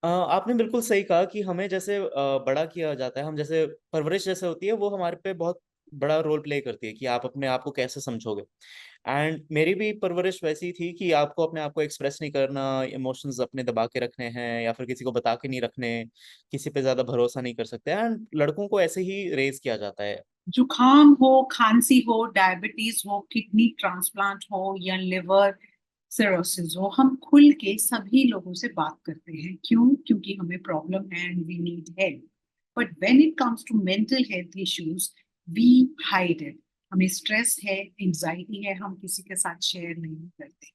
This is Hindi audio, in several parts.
आपने बिल्कुल सही कहा कि हमें जैसे बड़ा किया जाता है, हम जैसे परवरिश जैसे होती है, वो हमारे पे बहुत बड़ा रोल प्ले करती है कि आप अपने आप को कैसे समझोगे। एंड मेरी भी परवरिश वैसी थी कि आपको अपने आप को एक्सप्रेस नहीं करना, इमोशंस अपने दबा के रखने हैं या फिर किसी को बता के नहीं रखने, किसी पे ज्यादा भरोसा नहीं कर सकते। एंड लड़कों को ऐसे ही रेज किया जाता है। जुकाम हो, खांसी हो, डायबिटीज हो, किडनी ट्रांसप्लांट हो या लिवर सिरोसिस हो, हम खुल के सभी लोगों से बात करते हैं। क्यों? क्योंकि हमें प्रॉब्लम है and we need help. But when it comes to mental health issues, we hide it. हमें स्ट्रेस है, एंजाइटी है, हम किसी के साथ शेयर नहीं करते।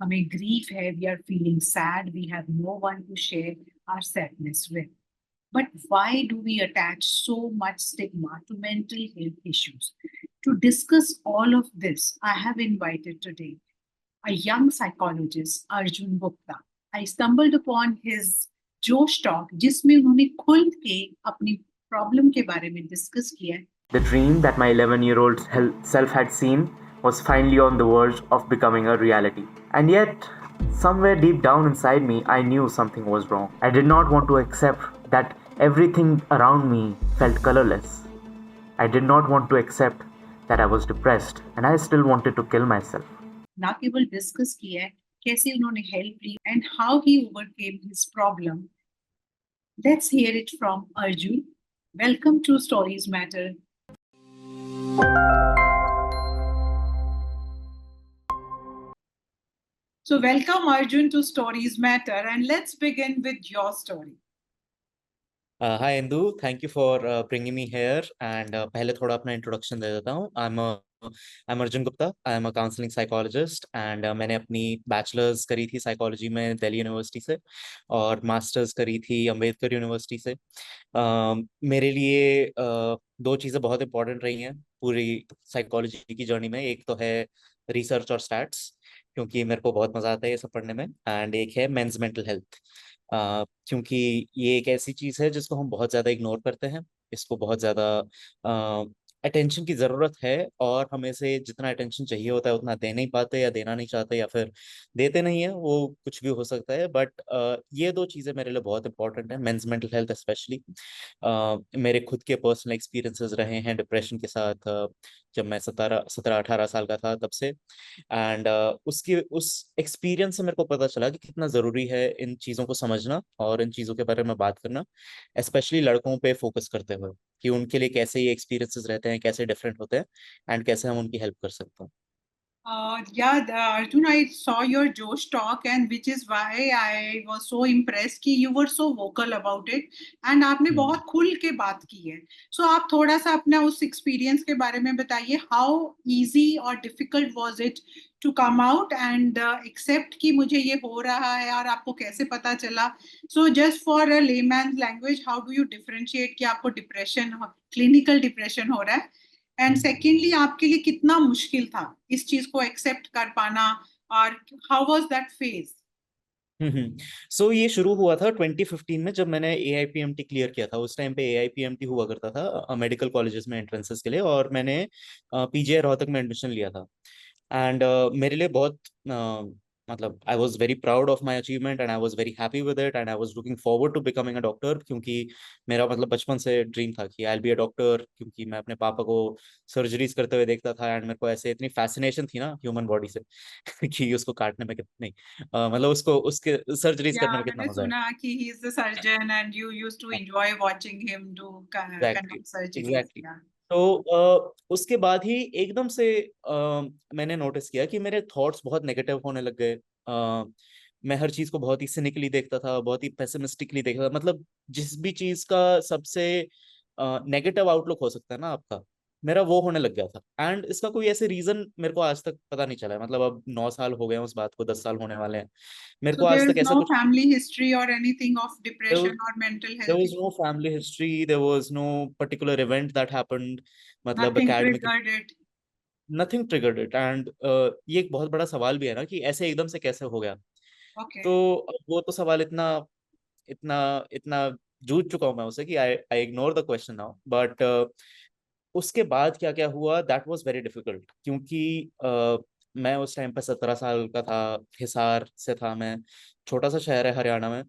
हमें ग्रीफ है, we are feeling sad, we have no one to share our sadness with. But why do we attach so much stigma to mental health issues? To discuss all of this, I have invited today a young psychologist, Arjun Gupta. I stumbled upon his Josh Talk, जिसमें उन्होंने खुल के अपनी प्रॉब्लम के बारे में डिस्कस किया है। The dream that my 11-year-old self had seen was finally on the verge of becoming a reality. And yet, somewhere deep down inside me, I knew something was wrong. I did not want to accept that everything around me felt colorless. I did not want to accept that I was depressed, and I still wanted to kill myself. ना केवल डिस्कस किया है, कैसे उन्होंने हेल्प ली and how he overcame his problem. Let's hear it from Arjun. Welcome to stories matter. So, welcome Arjun to Stories Matter, and let's begin with your story. Hi Indu, thank you for bringing me here. And पहले थोड़ा अपना इंट्रोडक्शन दे देता हूँ। I am Arjun Gupta. I am a counselling psychologist and मैंने अपनी बैचलर्स करी थी साइकोलॉजी में दिल्ली यूनिवर्सिटी से, और मास्टर्स करी थी अम्बेडकर यूनिवर्सिटी से। मेरे लिए दो चीज़ें बहुत इंपॉर्टेंट रही हैं पूरी साइकोलॉजी की जर्नी में। एक तो है रिसर्च और स्टैट्स, क्योंकि मेरे को बहुत मजा आता है ये सब पढ़ने में। एंड एक है मेंस मेंटल हेल्थ, क्योंकि ये एक ऐसी चीज है जिसको हम बहुत ज्यादा इग्नोर करते हैं। इसको बहुत ज्यादा अटेंशन की जरूरत है, और हमें से जितना अटेंशन चाहिए होता है उतना दे नहीं पाते, या देना नहीं चाहते, या फिर देते नहीं है। वो कुछ भी हो सकता है, बट ये दो चीजें मेरे लिए बहुत इंपॉर्टेंट है, मेंस मेंटल हेल्थ स्पेशली। मेरे खुद के पर्सनल एक्सपीरियंसेस रहे हैं डिप्रेशन के साथ, जब मैं 17-18 साल का था तब से। एंड उसकी उस एक्सपीरियंस से मेरे को पता चला कि कितना ज़रूरी है इन चीज़ों को समझना और इन चीज़ों के बारे में बात करना, स्पेशली लड़कों पे फोकस करते हुए, कि उनके लिए कैसे ये एक्सपीरियंसेस रहते हैं, कैसे डिफरेंट होते हैं, एंड कैसे हम उनकी हेल्प कर सकते हैं। Arjun, I saw your Josh talk, and which is why I was so impressed कि you were so vocal about it, and आपने हम्म। बहुत खुल के बात की है। So आप थोड़ा सा अपना उस एक्सपीरियंस के बारे में बताइए। How easy or difficult was it to come out and accept कि मुझे ये हो रहा है, और आपको कैसे पता चला? So just for a layman's language, how do you differentiate कि आपको डिप्रेशन, क्लिनिकल डिप्रेशन हो रहा है? एंड सेकेंडली, आपके लिए कितना मुश्किल था इस चीज को एक्सेप्ट कर पाना, और हाउ वाज दैट फेज? सो ये शुरू हुआ था 2015 में, जब मैंने AIPMT क्लियर किया था। उस टाइम पे AIPMT हुआ करता था मेडिकल कॉलेजेस में एंट्रेंसेस के लिए, और मैंने PGI रोहतक में एडमिशन लिया था। एंड मेरे लिए बहुत मतलब I was very proud of my achievement, and I was very happy with it, and I was looking forward to becoming a doctor, क्योंकि मेरा मतलब बचपन से ड्रीम था कि I will be a doctor, क्योंकि मैं अपने पापा को सर्जरीज करते हुए देखता था। एंड मेरे को ऐसे इतनी फैसिनेशन थी ना ह्यूमन बॉडी से कि उसको काटने में कितना नहीं, मतलब उसको उसके सर्जरीज या करने में कितना मैंने मजा है। सुना कि he is the surgeon and you used to enjoy watching him do exactly, conduct surgeries. Exactly. तो उसके बाद ही एकदम से मैंने नोटिस किया कि मेरे थॉट्स बहुत नेगेटिव होने लग गए। मैं हर चीज को बहुत ही सिनिकली देखता था, बहुत ही पेसिमिस्टिकली देखता था। मतलब जिस भी चीज का सबसे नेगेटिव आउटलुक हो सकता है ना आपका, मेरा वो होने लग गया था। एंड इसका कोई ऐसे रीजन मेरे को आज तक पता नहीं चला है। मतलब अब 9 साल हो गए हैं उस बात को, 10 साल होने वाले हैं, मेरे सो को देयर आज इज तक ऐसा नो कुछ। फैमिली हिस्ट्री और एनीथिंग ऑफ there, डिप्रेशन और mental there health? was no family history, there was no particular event that happened, मतलब nothing academic, triggered it? nothing triggered it। and ये एक बहुत बड़ा सवाल भी है ना कि ऐसे एकदम से कैसे हो गया। ओके। तो वो तो सवाल इतना इतना इतना जूझ चुका हूं मैं उसे कि I I ignore the question now. But उसके बाद क्या क्या हुआ, दैट वाज वेरी डिफिकल्ट, क्योंकि मैं उस टाइम पर 17 साल का था, हिसार से था मैं। छोटा सा शहर है हरियाणा में।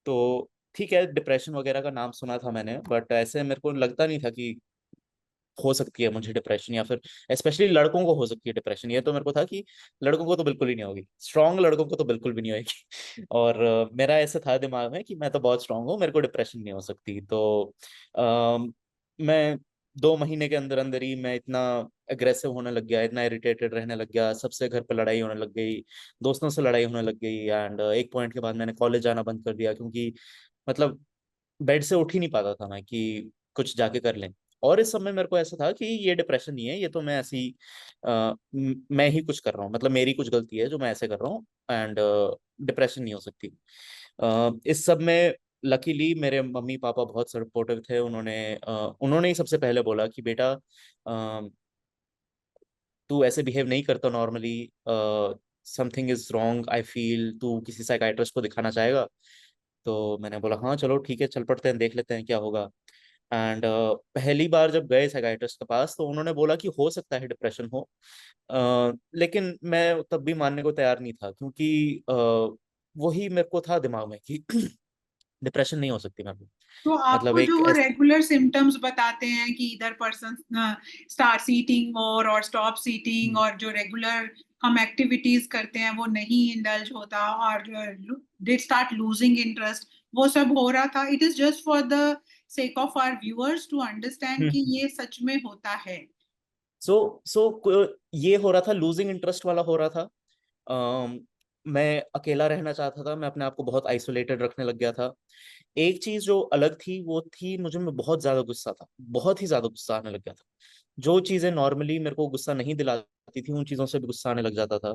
तो ठीक है, डिप्रेशन वगैरह का नाम सुना था मैंने, बट ऐसे मेरे को लगता नहीं था कि हो सकती है मुझे डिप्रेशन, या फिर स्पेशली लड़कों को हो सकती है डिप्रेशन। ये तो मेरे को था कि लड़कों को तो बिल्कुल ही नहीं होगी, स्ट्रांग लड़कों को तो बिल्कुल भी नहीं होगी। और मेरा ऐसा था दिमाग में कि मैं तो बहुत स्ट्रांग हूँ, मेरे को डिप्रेशन नहीं हो सकती। तो मैं 2 महीने के अंदर अंदर ही मैं इतना अग्रेसिव होने लग गया, इतना इरिटेटेड रहने लग गया, सबसे घर पे लड़ाई होने लग गई, दोस्तों से लड़ाई होने लग गई। एंड एक पॉइंट के बाद मैंने कॉलेज जाना बंद कर दिया, क्योंकि मतलब बेड से उठ ही नहीं पाता था मैं कि कुछ जाके कर लें। और इस समय मेरे को ऐसा था कि ये डिप्रेशन नहीं है, ये तो मैं ऐसी मैं ही कुछ कर रहा हूँ, मतलब मेरी कुछ गलती है जो मैं ऐसे कर रहा हूँ। एंड डिप्रेशन नहीं हो सकती। इस सब में लकीली मेरे मम्मी पापा बहुत सपोर्टिव थे। उन्होंने ही सबसे पहले बोला कि बेटा, तू ऐसे बिहेव नहीं करता normally, something is wrong I feel, तू किसी साइकाइट्रिस्ट को दिखाना चाहेगा? तो मैंने बोला हाँ चलो ठीक है, चल पड़ते हैं, देख लेते हैं क्या होगा। एंड पहली बार जब गए साइकाइट्रिस्ट के पास, तो उन्होंने बोला कि हो सकता है डिप्रेशन हो। लेकिन मैं तब भी मानने को तैयार नहीं था, क्योंकि वही मेरे को था दिमाग में कि डिप्रेशन नहीं हो सकती मेरे को। तो मतलब आपको जो एक वो रेगुलर सिम्टम्स बताते हैं कि इधर पर्सन स्टार्ट ईटिंग मोर और स्टॉप ईटिंग, और जो रेगुलर हम एक्टिविटीज करते हैं वो नहीं इंडल्ज होता, और दे स्टार्ट लूजिंग इंटरेस्ट, वो सब हो रहा था। It is just for the sake of our viewers to understand कि ये सच में होता है। ये हो रहा था, लूजिंग इंटरेस्ट वाला हो रहा था। मैं अकेला रहना चाहता था, मैं अपने आप को बहुत आइसोलेटेड रखने लग गया था। एक चीज जो अलग थी वो थी, मुझे में बहुत ज्यादा गुस्सा था, बहुत ही ज्यादा गुस्सा आने लग गया था। जो चीजें नॉर्मली मेरे को गुस्सा नहीं दिलाती थी, उन चीजों से भी गुस्सा आने लग जाता था।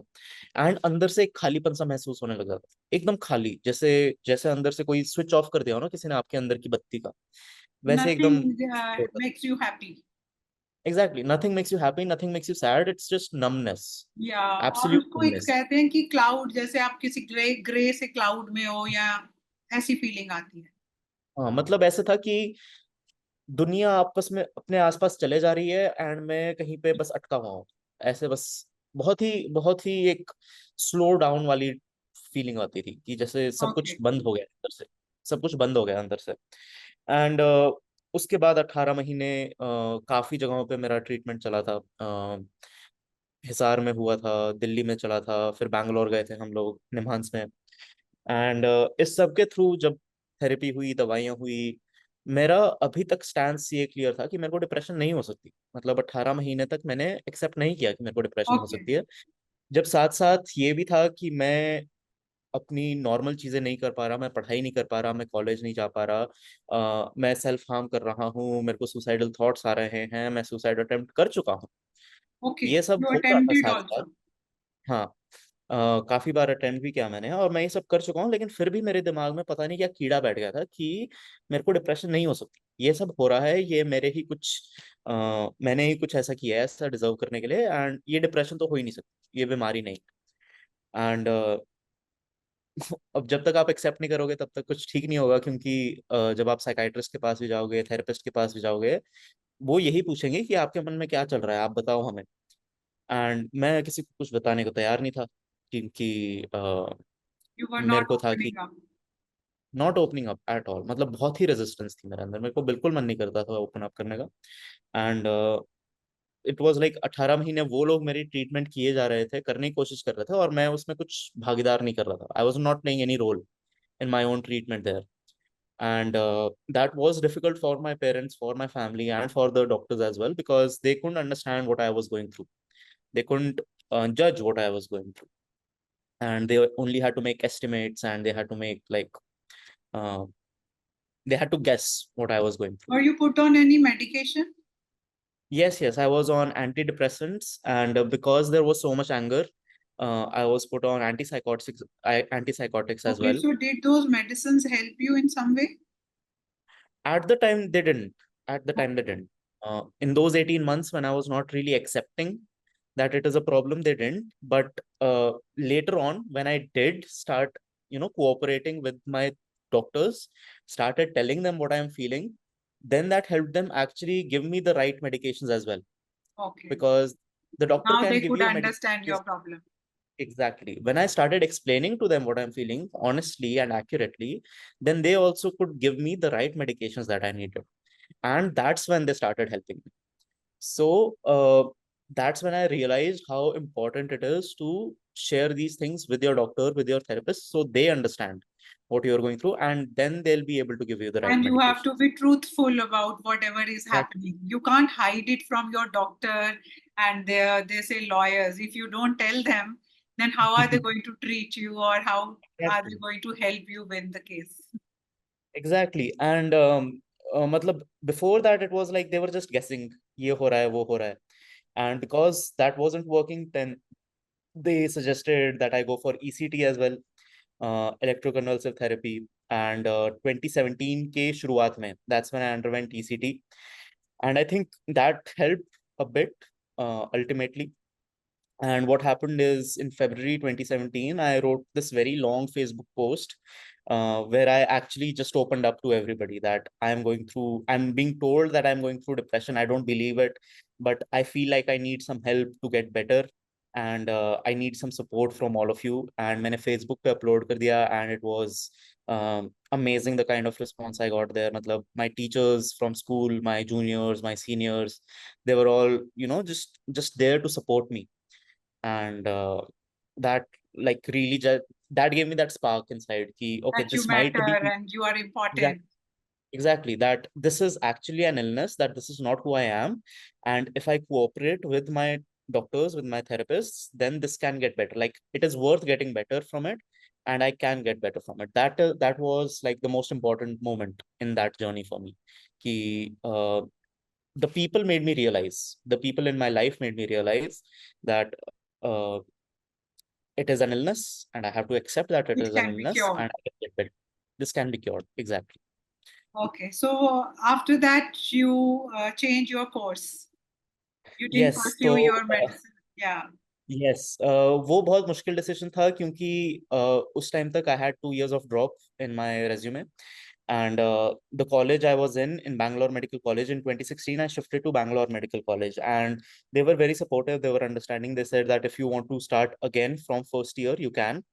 एंड अंदर से एक खालीपन सा महसूस होने लग जाता था, एकदम खाली, जैसे जैसे अंदर से कोई स्विच ऑफ कर दिया हो ना किसी ने आपके अंदर की बत्ती का, वैसे एकदम नथिंग होता था। Makes you happy. Exactly, nothing makes you happy, nothing makes you sad, it's just numbness, या और एब्सोल्यूट उसको एक नमनेस। कहते हैं कि क्लाउड, जैसे आप किसी ग्रे ग्रे से क्लाउड में हो, या ऐसी फीलिंग आती है। हाँ, मतलब ऐसे था कि दुनिया आपस में अपने आसपास चले जा रही है एंड मैं कहीं पे बस अटका हुआ हूँ, ऐसे बस। बहुत ही एक स्लो डाउन वाली फीलिंग आती थी, कि जैसे सब ओके। कुछ बंद हो गया अंदर से, सब कुछ बंद हो गया अंदर से। एंड उसके बाद 18 महीने काफी जगहों पे मेरा ट्रीटमेंट चला था। हिसार में हुआ था, दिल्ली में चला था, फिर बैंगलोर गए थे हम लोग निम्हांस में। एंड इस सब के थ्रू जब थेरेपी हुई, दवाइयाँ हुई, मेरा अभी तक स्टैंस ये क्लियर था कि मेरे को डिप्रेशन नहीं हो सकती। मतलब 18 महीने तक मैंने एक्सेप्ट नहीं किया कि मेरे को डिप्रेशन हो ओके। सकती है। जब साथ साथ ये भी था कि मैं अपनी नॉर्मल चीजें नहीं कर पा रहा, मैं पढ़ाई नहीं कर पा रहा, मैं कॉलेज नहीं जा पा रहा, मैं सेल्फ हार्म कर रहा हूँ, मेरे को सुसाइडल थॉट्स आ रहे हैं, मैं सुसाइड अटेम्प्ट कर चुका हूँ, ओके, ये सब यू हो रहा था अटेम्प्टेड साथ साथ। आल्सो। हाँ, काफी बार अटेम्प्ट भी किया मैंने, और मैं ये सब कर चुका हूँ, लेकिन फिर भी मेरे दिमाग में पता नहीं क्या कीड़ा बैठ गया था कि मेरे को डिप्रेशन नहीं हो सकती। ये सब हो रहा है, ये मेरे ही कुछ मैंने ही कुछ ऐसा किया है ऐसा डिजर्व करने के लिए, एंड ये डिप्रेशन तो हो ही नहीं सकती, ये बीमारी नहीं। एंड अब जब तक आप एक्सेप्ट नहीं करोगे तब तक कुछ ठीक नहीं होगा, क्योंकि जब आप साइकाइट्रिस्ट के पास भी जाओगे, थेरेपिस्ट के पास भी जाओगे, वो यही पूछेंगे कि आपके मन में क्या चल रहा है, आप बताओ हमें। एंड मैं किसी को कुछ बताने को तैयार नहीं था, क्योंकि यू वर मेरे नॉट को था कि opening up. Not opening up at all, मतलब बहुत ही रेजिस्टेंस थी मेरे अंदर, मेरे को बिल्कुल मन नहीं करता था ओपन अप करने का। एंड इट वाज लाइक 18 महीने वो लोग मेरी ट्रीटमेंट किए जा रहे थे, करने की कोशिश कर रहे थे, और मैं उसमें कुछ भागीदार नहीं कर रहा था। I was not playing any role in my own treatment there. And that was difficult for my parents, for my family, and for the doctors as well, because they couldn't understand what I was going through. They couldn't judge what I was going through, and they only had to make estimates, and they had to make like uh, they had to guess what I was going through. Were you put on any medication? Yes, I was on antidepressants, and because there was so much anger, I was put on antipsychotics as Okay, well. so did those medicines help you in some way? At the time, they didn't. At the time, they didn't. In those 18 months, when I was not really accepting that it is a problem, they didn't. But later on, when I did start, cooperating with my doctors, started telling them what I'm feeling, then that helped them actually give me the right medications as well. Okay. Because the doctor Now can they give could you a medication. understand your problem. Exactly. When I started explaining to them what I'm feeling honestly and accurately, then they also could give me the right medications that I needed. And that's when they started helping me. So that's when I realized how important it is to share these things with your doctor, with your therapist, so they understand what you're going through, and then they'll be able to give you the right And you have to medications. be truthful about whatever is That, happening. You can't hide it from your doctor and they say lawyers. If you don't tell them, then how are they going to treat you, or how are they exactly. going to help you win the case? Exactly. And matlab, before that, it was like they were just guessing, ye ho raha hai, wo ho raha hai. And because that wasn't working, then they suggested that I go for ECT as well, electroconvulsive therapy. And 2017 के शुरुआत में, that's when I underwent ECT. And I think that helped a bit ultimately. And what happened is in February 2017, I wrote this very long Facebook post where I actually just opened up to everybody that I'm being told that I'm going through depression. I don't believe it, but I feel like I need some help to get better. And I need some support from all of you. And मैंने Facebook पे upload कर दिया, and it was amazing the kind of response I got there. मतलब my teachers from school, my juniors, my seniors, they were all, just there to support me. And that like really just that gave me that spark inside ki, okay, That you this might matter be and you are exact, important. exactly, that this is actually an illness, that this is not who I am. And if I cooperate with my doctors, with my therapists, then this can get better. Like it is worth getting better from it, and I can get better from it. That was like the most important moment in that journey for me. Ki, the people made me realize, the people in my life made me realize that uh, it is an illness, and I have to accept that it It is an can be illness, cured. and I can get better. This can be cured. Exactly. Okay, so after that, you change your course. You didn't Yes. pursue तो your medicine. Yeah. यस, वो बहुत मुश्किल डिसीजन था क्योंकि उस टाइम तक I had 2 years of drop in my resume. And the college I was in Bangalore Medical College, in 2016 I shifted to Bangalore Medical College, and they were very supportive, they were understanding. They said that if you want to start again from first year, you can.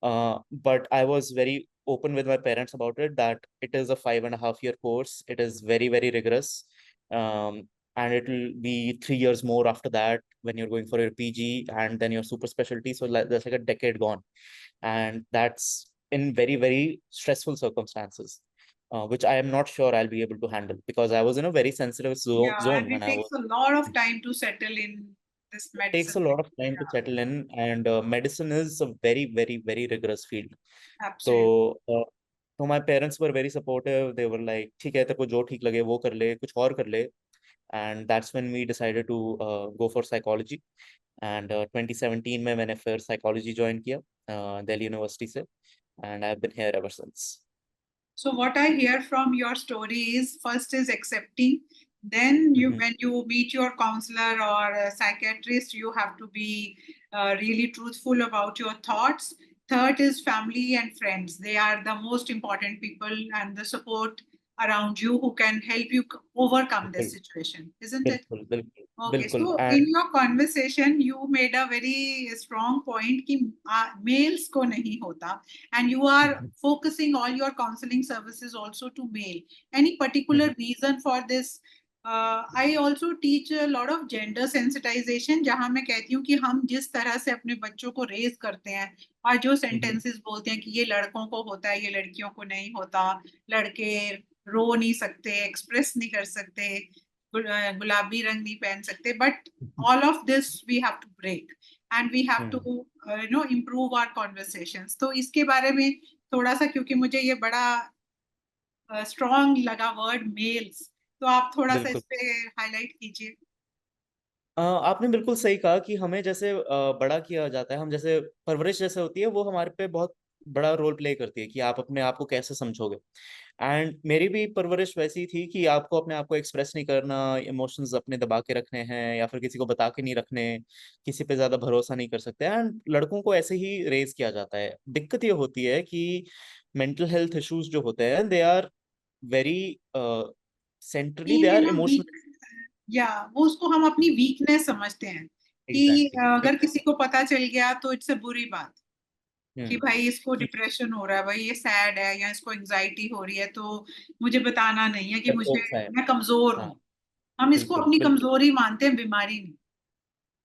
But I was very open with my parents about it, that it is a 5.5 year course. It is very, very rigorous. Um, and it will be 3 years more after that when you're going for your PG and then your super specialty. So like, there's like a decade gone. And that's in very, very stressful circumstances, which I am not sure I'll be able to handle, because I was in a very sensitive Yeah, and zone when it I takes was. a lot of time to settle in this It takes a medicine. lot of time to Yeah, settle in, and medicine is a very, very, very rigorous field. absolutely. So, so my parents were very supportive. They were like, ठीक है, तेरे को जो ठीक लगे वो कर ले, कुछ और कर ले. And that's when we decided to go for psychology. And 2017 में मैंने फिर psychology join किया Delhi University से, and I've been here ever since. So what I hear from your story is, first is accepting. Then Mhm. when you meet your counselor or a psychiatrist, you have to be really truthful about your thoughts. Third is family and friends. They are the most important people and the support around you who can help you overcome this बिल्कुल, situation, isn't it? बिल्कुल, बिल्कुल, Okay, बिल्कुल. so in And your conversation, you made a very strong point कि males को नहीं होता, and you are focusing all your counseling services also to male. Any particular reason for this? I also teach a lot of gender sensitization, जहाँ मैं कहती हूँ कि हम जिस तरह से अपने बच्चों को रेज करते हैं और जो sentences बोलते हैं कि ये लड़कों को होता है, ये लड़कियों को नहीं होता, लड़के रो नहीं सकते, एक्सप्रेस नहीं कर सकते, गुलाबी रंग नहीं पहन सकते, but all of this we have to break and we have to improve our conversations. तो इसके बारे में थोड़ा सा, क्योंकि मुझे ये बड़ा स्ट्रॉन्ग लगा वर्ड मेल्स, तो आप थोड़ा सा बिल्कुल. इस पे हाईलाइट कीजिए. आपने बिल्कुल सही कहा कि हमें जैसे बड़ा किया जाता है, हम जैसे परवरिश जैसे होती है, वो हमारे पे बहुत बड़ा रोल प्ले करती है कि आप अपने आप को कैसे समझोगे. एंड मेरी भी परवरिश वैसी थी कि आपको अपने आप को एक्सप्रेस नहीं करना, इमोशंस अपने दबा के रखने हैं, या फिर किसी को बता के नहीं रखने, किसी पे ज्यादा भरोसा नहीं कर सकते. एंड लड़कों को ऐसे ही रेज किया जाता है. दिक्कत ये होती है कि मेंटल हेल्थ इश्यूज जो होते हैं, they are very centrally, they feel are in emotional. Weak, या वो उसको हम अपनी वीकनेस समझते हैं कि एग्जैक्टली। अगर किसी को पता चल गया तो इट्स अ बुरी बात कि हम्म। भाई इसको कि डिप्रेशन हो रहा है, भाई ये सैड है या इसको एंजाइटी हो रही है, तो मुझे बताना नहीं है कि मुझे, डरपोक सा है। मैं कमजोर हाँ, हूँ। हम इसको बिल्कुल अपनी बिल्कुल। कमजोरी मानते हैं, बीमारी नहीं।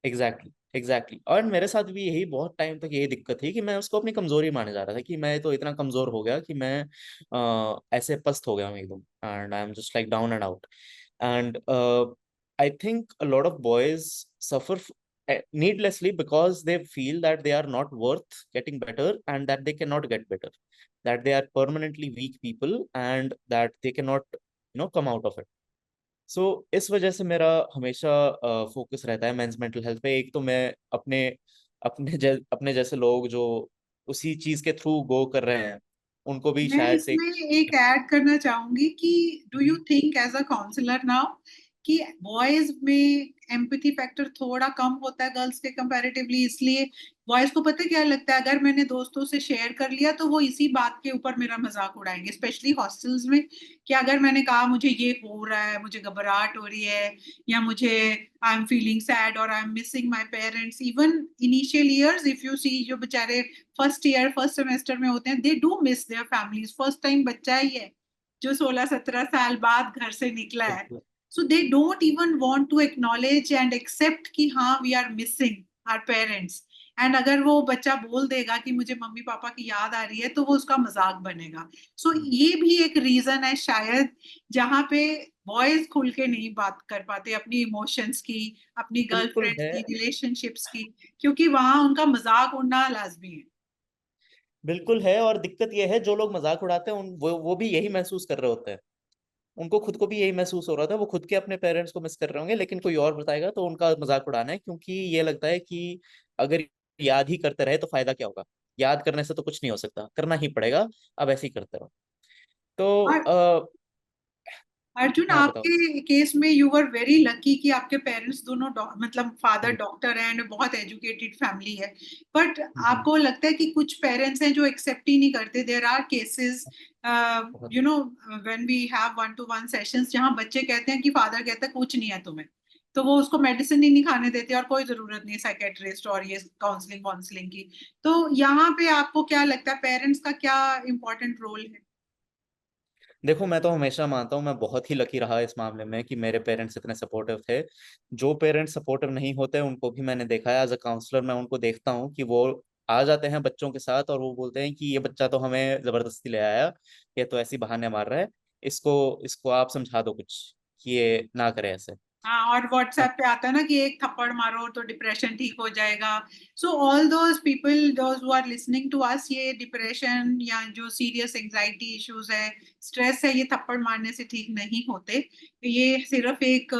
Exactly exactly. और मेरे साथ भी यही बहुत टाइम तक यही दिक्कत थी कि मैं उसको अपनी कमजोरी माने जा रहा था कि मैं तो इतना कमजोर हो गया कि मैं ऐसे पस्त हो गया हूँ एकदम, and I am just like down and out. And I think a lot of boys suffer needlessly because they feel that they are not worth getting better and that they cannot get better, that they are permanently weak people and that they cannot come out of it. सो इस वजह से मेरा हमेशा फोकस रहता है मेंस मेंटल हेल्थ पे। एक तो मैं अपने अपने जैसे लोग जो उसी चीज के थ्रू गो कर रहे हैं उनको भी मैं शायद से इसमें एक ऐड करना चाहूंगी कि do you think as a counsellor now कि बॉयज में एम्पैथी फैक्टर थोड़ा कम होता है गर्ल्स के कंपैरेटिवली, इसलिए बॉयज को पता है क्या लगता है, अगर मैंने दोस्तों से शेयर कर लिया तो वो इसी बात के ऊपर मेरा मजाक उड़ाएंगे, स्पेशली हॉस्टल्स में। कि अगर मैंने कहा मुझे ये हो रहा है, मुझे घबराहट हो रही है, या मुझे आई एम फीलिंग सैड और I am missing my parents, even initial years if you see, जो बेचारे फर्स्ट ईयर फर्स्ट सेमेस्टर में होते हैं, they do miss their families, first time बच्चा ही है जो 16-17 साल बाद घर से निकला है। बिल्कुल so they don't even want to acknowledge and accept कि हाँ we are missing our parents. And अगर वो बच्चा बोल देगा कि मुझे मम्मी पापा की याद आ रही है, तो वो उसका मजाक बनेगा। सो ये भी एक रीजन है शायद जहाँ पे बॉयज खुल के नहीं बात कर पाते अपनी इमोशंस की, अपनी बिल्कुल गर्लफ्रेंड्स है। की, रिलेशनशिप्स की, क्योंकि वहां उनका मजाक उड़ना लाजमी है। बिल्कुल है, और दिक्कत यह है जो लोग मजाक उड़ाते हैं वो भी यही महसूस कर रहे होते हैं। उनको खुद को भी यही महसूस हो रहा था, वो खुद के अपने पेरेंट्स को मिस कर रहे होंगे, लेकिन कोई और बताएगा तो उनका मजाक उड़ाना है, क्योंकि ये लगता है कि अगर याद ही करते रहे तो फायदा क्या होगा। याद करने से तो कुछ नहीं हो सकता, करना ही पड़ेगा, अब ऐसे ही करते रहो। तो और अर्जुन, हाँ बताओ। आपके केस में यू वर वेरी लकी कि आपके पेरेंट्स दोनों मतलब फादर हम्म, डॉक्टर है एंड बहुत एजुकेटेड फैमिली है। बट हम्म, आपको लगता है कि कुछ पेरेंट्स हैं जो एक्सेप्ट ही नहीं करते? देयर आर केसेस, बहुत। You know, when we have 1-to-1 sessions जहां बच्चे कहते हैं कि फादर कहता है कुछ नहीं है तुम्हें, तो वो उसको मेडिसिन ही नहीं खाने देते और कोई जरूरत नहीं साइकेट्रिस्ट और ये काउंसलिंग काउंसलिंग की। तो यहाँ पे आपको क्या लगता है पेरेंट्स का क्या इंपॉर्टेंट रोल है? देखो, मैं तो हमेशा मानता हूँ मैं बहुत ही लकी रहा इस मामले में कि मेरे पेरेंट्स इतने सपोर्टिव थे। जो पेरेंट्स सपोर्टिव नहीं होते उनको भी मैंने देखा है एज अ काउंसलर। मैं उनको देखता हूँ कि वो आ जाते हैं बच्चों के साथ और वो बोलते हैं कि ये बच्चा तो हमें जबरदस्ती ले आया, ये तो ऐसी बहाने मार रहा है, इसको इसको आप समझा दो कुछ कि ये ना करे ऐसे। हाँ, और व्हाट्सएप पे आता है ना कि एक थप्पड़ मारो तो डिप्रेशन ठीक हो जाएगा। So all those people those who are listening to us, ये डिप्रेशन या जो सीरियस एंजाइटी इश्यूज है, स्ट्रेस है, ये थप्पड़ मारने से ठीक नहीं होते। ये सिर्फ एक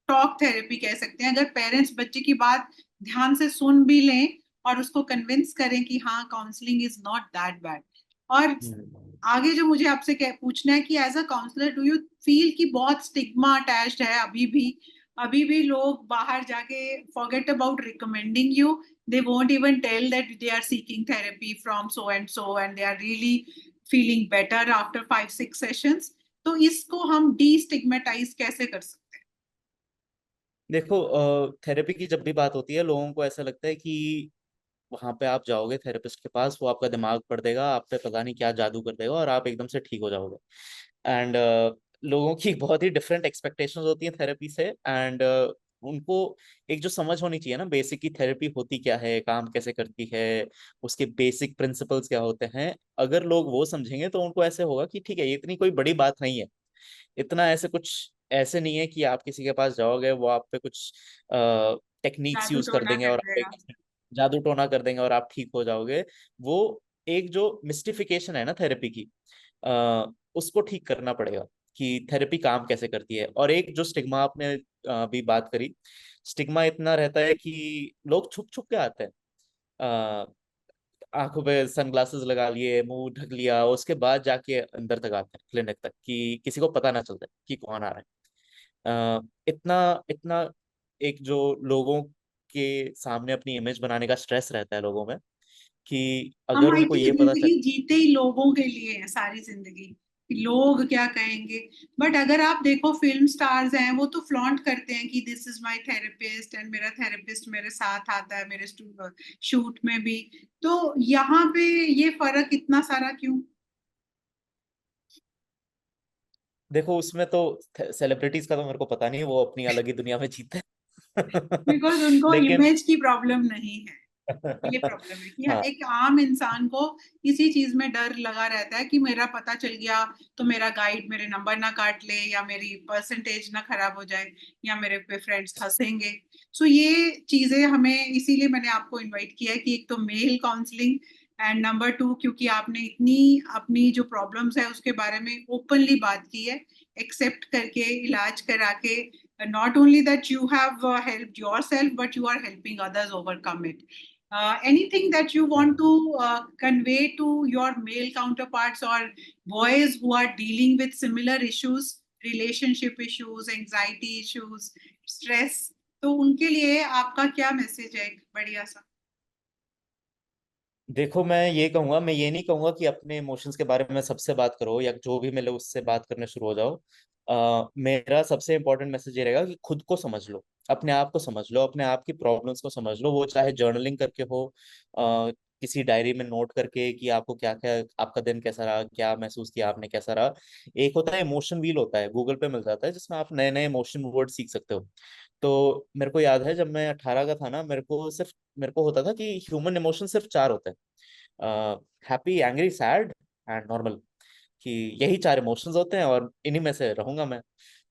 टॉक थेरेपी कह सकते हैं। अगर पेरेंट्स बच्चे की बात ध्यान से सुन भी लें और उसको कन्विंस करें कि हाँ counselling is not that bad. और हम्म। आगे जो मुझे आपसे पूछना है कि as a counsellor do you feel कि बहुत स्टिग्मा अटैच्ड है अभी भी लोग बाहर जाके forget about recommending you, they won't even tell that they are seeking therapy from so and they are really feeling better after 5-6 sessions. तो इसको हम डीस्टिग्मेटाइज कैसे कर सकते देखो, थेरेपी की जब भी बात होती है लोगों को ऐसा लगता है कि वहां पे आप जाओगे थेरेपिस्ट के पास, वो आपका दिमाग पढ़ देगा, आप पे पता नहीं क्या जादू कर देगा और आप एकदम से ठीक हो जाओगे। एंड लोगों की बहुत ही डिफरेंट एक्सपेक्टेशंस होती हैं थेरेपी से। एंड उनको एक जो समझ होनी चाहिए ना बेसिक की थेरेपी होती क्या है, काम कैसे करती है, उसके बेसिक प्रिंसिपल्स क्या होते हैं, अगर लोग वो समझेंगे तो उनको ऐसे होगा कि ठीक है ये इतनी कोई बड़ी बात नहीं है। इतना ऐसे कुछ ऐसे नहीं है कि आप किसी के पास जाओगे वो आप पे कुछ हैं? टेक्निक्स जादू यूज कर टोना देंगे कर और आप देगा। जादू टोना कर देंगे और आप ठीक हो जाओगे। वो एक जो मिस्टिफिकेशन है ना थेरेपी की, उसको ठीक करना पड़ेगा कि थेरेपी काम कैसे करती है। और एक जो स्टिग्मा आपने भी बात करी, स्टिग्मा इतना रहता है कि लोग छुप छुप के आते हैं। अ, आंखों पे सनग्लासेस लगा लिए, मुंह ढक लिया, उसके बाद जाके अंदर तक आते हैं क्लिनिक तक कि किसी को पता ना चलता है कि कौन आ रहा है। इतना इतना एक जो लोगों के सामने अपनी इमेज बनाने का स्ट्रेस रहता है लोगों में कि हम अगर आई उनको थिंक ये पता चल। जिंदगी जीते ही लोगों के लिए है सारी जिंदगी। लोग क्या कहेंगे। बट अगर आप देखो फिल्म स्टार्स हैं, वो तो फ्लॉन्ट करते हैं कि this is my therapist and मेरा थेरेपिस्ट मेरे साथ आता है मेरे शूट में भी। तो यहाँ पे ये फर्क इतना सारा क्यों? देखो उसमें तो सेलिब्रिटीज का तो मेरे को पता नहीं, वो अपनी अलग ही दुनिया में जीते हैं बिकॉज उनको लेकिन इमेज की प्रॉब्लम नहीं है। ये प्रॉब्लम है कि हाँ, एक आम इंसान को इसी चीज में डर लगा रहता है कि मेरा पता चल गया तो मेरा गाइड मेरे नंबर ना काट ले, या मेरी परसेंटेज ना खराब हो जाए, या मेरे पे फ्रेंड्स हंसेंगे। सो ये चीजें हमें, इसीलिए मैंने आपको इनवाइट किया है कि एक तो male counselling, and number two क्योंकि आपने इतनी अपनी जो प्रॉब्लम्स है उसके बारे में ओपनली बात की है, एक्सेप्ट करके इलाज करा के, not only that you have helped yourself but you are helping others overcome it. Anything that you want to convey to your male counterparts or boys who are dealing with similar issues, relationship issues, anxiety issues, stress, तो उनके लिए आपका क्या मैसेज है एक बढ़िया सा? देखो मैं ये कहूंगा, मैं ये नहीं कहूंगा कि अपने इमोशंस के बारे में सबसे बात करो या जो भी मिले उससे बात करने शुरू हो जाओ। मेरा सबसे इंपॉर्टेंट मैसेज ये रहेगा कि खुद को समझ लो, अपने आप को समझ लो, अपने आप की प्रॉब्लम्स को समझ लो। वो चाहे जर्नलिंग करके हो, किसी डायरी में नोट करके कि आपको क्या क्या, आपका दिन कैसा रहा, क्या महसूस किया आपने, कैसा रहा। एक होता है इमोशन व्हील, होता है गूगल पे मिल जाता है, जिसमें आप नए नए इमोशन वर्ड सीख सकते हो। तो मेरे को याद है जब मैं 18 का था ना, मेरे को होता था कि ह्यूमन इमोशन सिर्फ 4 होते हैं, happy, angry, sad and normal, कि यही 4 इमोशंस होते हैं और इन्हीं में से रहूंगा मैं।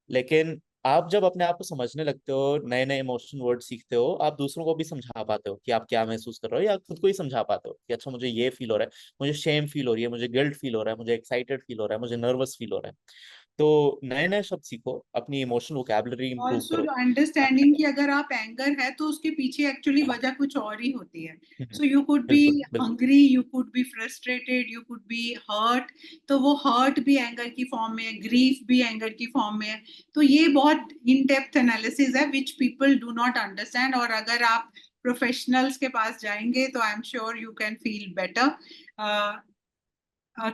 लेकिन आप जब अपने आप को समझने लगते हो, नए नए इमोशन वर्ड सीखते हो, आप दूसरों को भी समझा पाते हो कि आप क्या महसूस कर रहे हो, या खुद को ही समझा पाते हो कि अच्छा मुझे ये फील हो रहा है, मुझे शेम फील हो रही है, मुझे गिल्ट फील हो रहा है, मुझे एक्साइटेड फील हो रहा है, मुझे नर्वस फील हो रहा है। तो नए नए शब्द सीखो, अपनी इमोशनल वोकैबुलरी इंप्रूव ऑल्सो करो। अंडरस्टैंडिंग कि अगर आप एंगर है तो उसके पीछे एक्चुअली वजह कुछ और ही होती है। सो यू कुड बी बिल्कुल बिल्कुल। Hungry, you could be frustrated, you could be hurt. तो वो हर्ट भी एंगर की फॉर्म में है, ग्रीफ भी एंगर की फॉर्म में है। तो ये बहुत इन डेप्थ एनालिसिस है which people do not understand, और अगर आप प्रोफेशनल्स के पास जाएंगे तो I am sure you can feel better.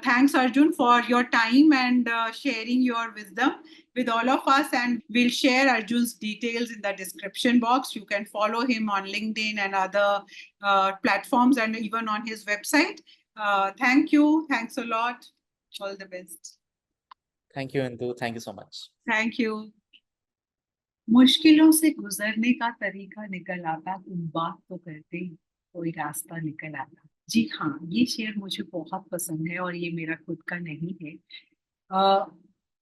Thanks, Arjun, for your time and sharing your wisdom with all of us. And we'll share Arjun's details in the description box. You can follow him on LinkedIn and other platforms, and even on his website. Thank you. Thanks a lot. All the best. Thank you Indu, thank you so much. Thank you. मुश्किलों से गुजरने का तरीका निकल आता, तुम बात तो करते कोई रास्ता निकल आता। जी हाँ, ये शेर मुझे बहुत पसंद है और ये मेरा खुद का नहीं है।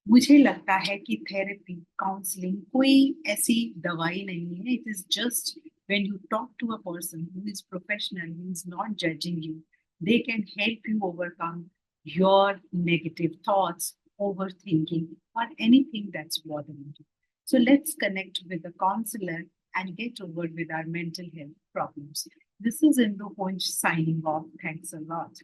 मुझे लगता है कि थेरेपी, काउंसलिंग कोई ऐसी दवाई नहीं है। It is just when you talk to a person who is professional, who is not judging you, they can help you overcome your negative thoughts, overthinking, or anything that's bothering you. So let's connect with a counselor and get over with our mental health problems. This is Indu Punch signing off. Thanks a lot.